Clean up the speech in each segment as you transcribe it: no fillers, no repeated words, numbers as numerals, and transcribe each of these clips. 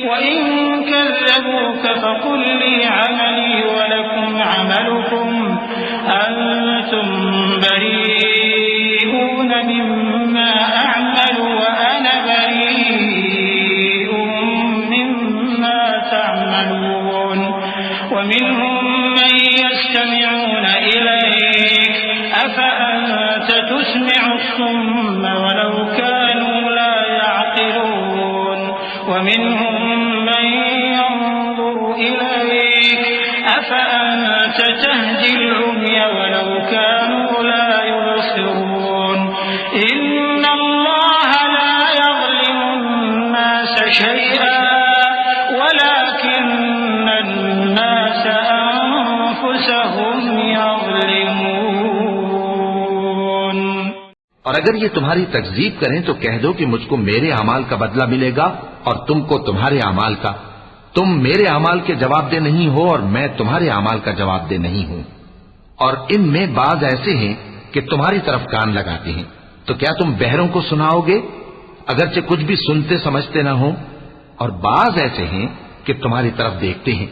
वइन कज़्ज़बूक फ़क़ुल ली अमली वलकुम अमलुकुम अंतुम बरीऊन मिम्मा अअमलु व अना बरीउम मिम्मा तअमलून व मिनहुम मन यस्तमिऊन इलैक अफ़अन्त तुस्मिउ अस्सुम्म वलौ कानू ला यअक़िलून व मिनहुम मन यंज़ुरु इलैक अफ़अन्त तहदिल उम्य वलौ कानू ला युबसिरून इन्नल्लाह ला यज़लिमु अन्नास शैअन वलाकिन्नन्नास अन्फुसहुम यज़लिमून। और अगर ये तुम्हारी तकज़ीब करें तो कह दो कि मुझको मेरे अमाल का बदला मिलेगा और तुमको तुम्हारे अमाल का। तुम मेरे अमाल के जवाबदेह नहीं हो और मैं तुम्हारे अमाल का जवाबदेह नहीं हूं। और इनमें बाज ऐसे हैं कि तुम्हारी तरफ कान लगाते हैं, तो क्या तुम बहरों को सुनाओगे अगरचे कुछ भी सुनते समझते न हो? और बाज ऐसे हैं कि तुम्हारी तरफ देखते हैं,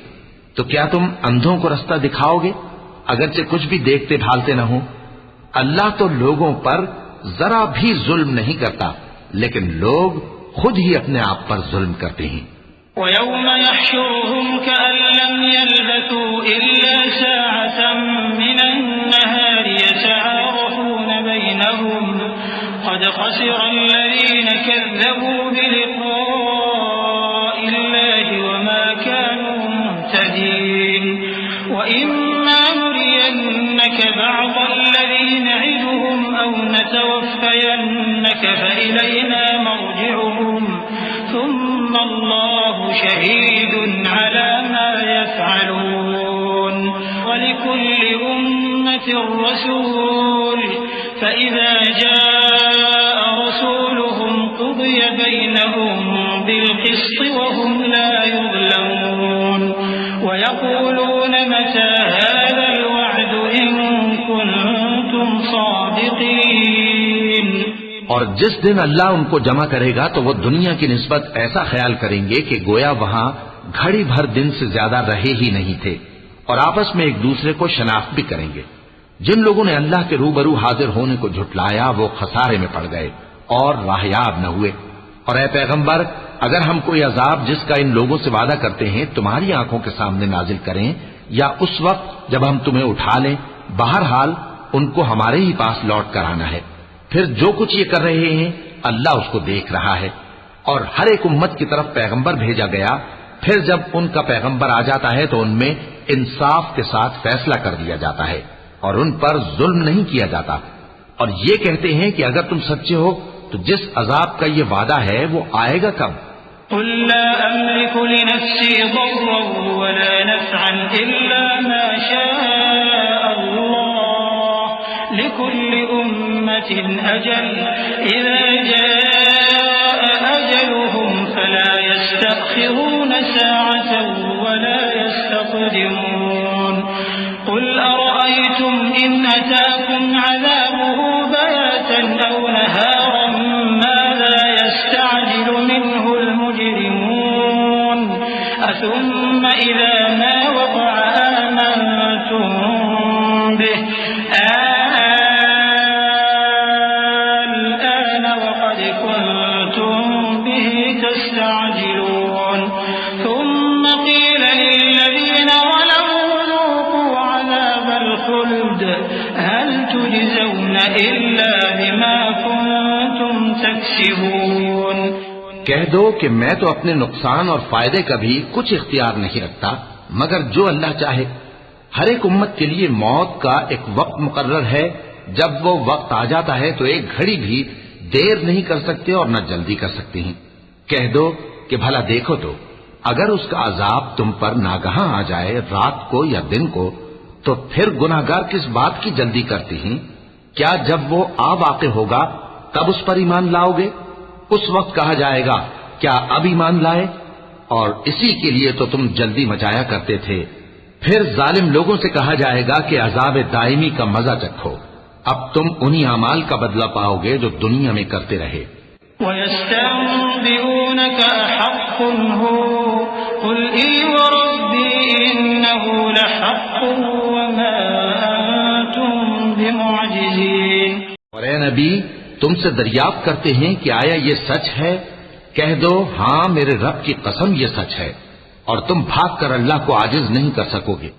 तो क्या तुम अंधों को रास्ता दिखाओगे अगरचे कुछ भी देखते भालते न हो? अल्लाह तो लोगों पर जरा भी जुल्म नहीं करता, लेकिन लोग खुद ही अपने आप पर जुल्म करते हैं। वयौम यहशुरुहुम कअन लम यल्बथू इल्ला साअतन मिनन नहारि यतआरफून बैनहुम क़द ख़सिरा अल्लज़ीना कज़्ज़बू बिलिक़ाइल्लाहि वमा कानू मुहतदीन व इम्मा नुरियन्नक बअज़ अल्लज़ी न'iदुहुम औ नतवफ़्फ़यन्नक फ़इलैना मर्जि'ुहुम ثم الله شهيد على ما يفعلون ولكل أمة رسول فإذا جاء رسولهم قضي بينهم بالقسط وهم لا يظلمون ويقولون متى هذا الوعد إن كنتم صادقين। और जिस दिन अल्लाह उनको जमा करेगा तो वो दुनिया की निस्बत ऐसा ख्याल करेंगे कि गोया वहां घड़ी भर दिन से ज्यादा रहे ही नहीं थे, और आपस में एक दूसरे को शनाख्त भी करेंगे। जिन लोगों ने अल्लाह के रूबरू हाजिर होने को झुटलाया वो खसारे में पड़ गए और राहयाब न हुए। और ऐ पैगंबर, अगर हम कोई अजाब जिसका इन लोगों से वादा करते हैं तुम्हारी आंखों के सामने नाजिल करें या उस वक्त जब हम तुम्हें उठा लें, बहरहाल उनको हमारे ही पास लौट कर आना है। फिर जो कुछ ये कर रहे हैं अल्लाह उसको देख रहा है। और हर एक उम्मत की तरफ पैगंबर भेजा गया, फिर जब उनका पैगंबर आ जाता है तो उनमें इंसाफ के साथ फैसला कर दिया जाता है और उन पर जुल्म नहीं किया जाता। और ये कहते हैं कि अगर तुम सच्चे हो तो जिस अजाब का ये वादा है वो आएगा कब? कुल ला अमलिकु लिनफ्सी दर्रन वला नफ़अन इल्ला मा शाअ अल्लाह लिकुल्लि उम्मतिन अजल इज़ा जाअ अजलुहुम फला यस्तअख़िरून साअतन वला यस्तक़दिमून। कुल अरअयतुम इन अताकुम अज़ाबुहु बयातन औ नहारन माज़ा यस्तअजिलु मिन्हुल मुजरिमून अथुम्म इज़ा मा वक़अ आमनतुम बिहि الآن وقد كنتم به تستعجلون ثم قيل للذين ظلموا ذوقوا عذاب الخلد هل تجزون إلا بما كنتم تكسبون। कह दो कि मैं तो अपने नुकसान और फायदे का भी कुछ इख्तियार नहीं रखता मगर जो अल्लाह चाहे। हर एक उम्मत के लिए मौत का एक वक्त मुकर्रर है, जब वो वक्त आ जाता है तो एक घड़ी भी देर नहीं कर सकते और न जल्दी कर सकते हैं। कह दो कि भला देखो तो अगर उसका अजाब तुम पर नागहां आ जाए रात को या दिन को, तो फिर गुनाहगार किस बात की जल्दी करते हैं? क्या जब वो आ वाक़े होगा तब उस पर ईमान लाओगे? उस वक्त कहा जाएगा क्या अब ईमान लाए? और इसी के लिए तो तुम जल्दी मचाया करते थे। फिर जालिम लोगों से कहा जाएगा कि अजाब दायमी का मजा चखो, अब तुम उन्हीं अमाल का बदला पाओगे जो दुनिया में करते रहे। वयस्तंबिऊनक अहक्कुन हु कुल ई वरब्बी इन्नहु लहक्कुन वमा अंतुम बिमुअजिजीन। और ए नबी, तुमसे दरियाफ्त करते हैं कि आया ये सच है? कह दो, हाँ मेरे रब की कसम ये सच है, और तुम भाग कर अल्लाह को आजिज नहीं कर सकोगे।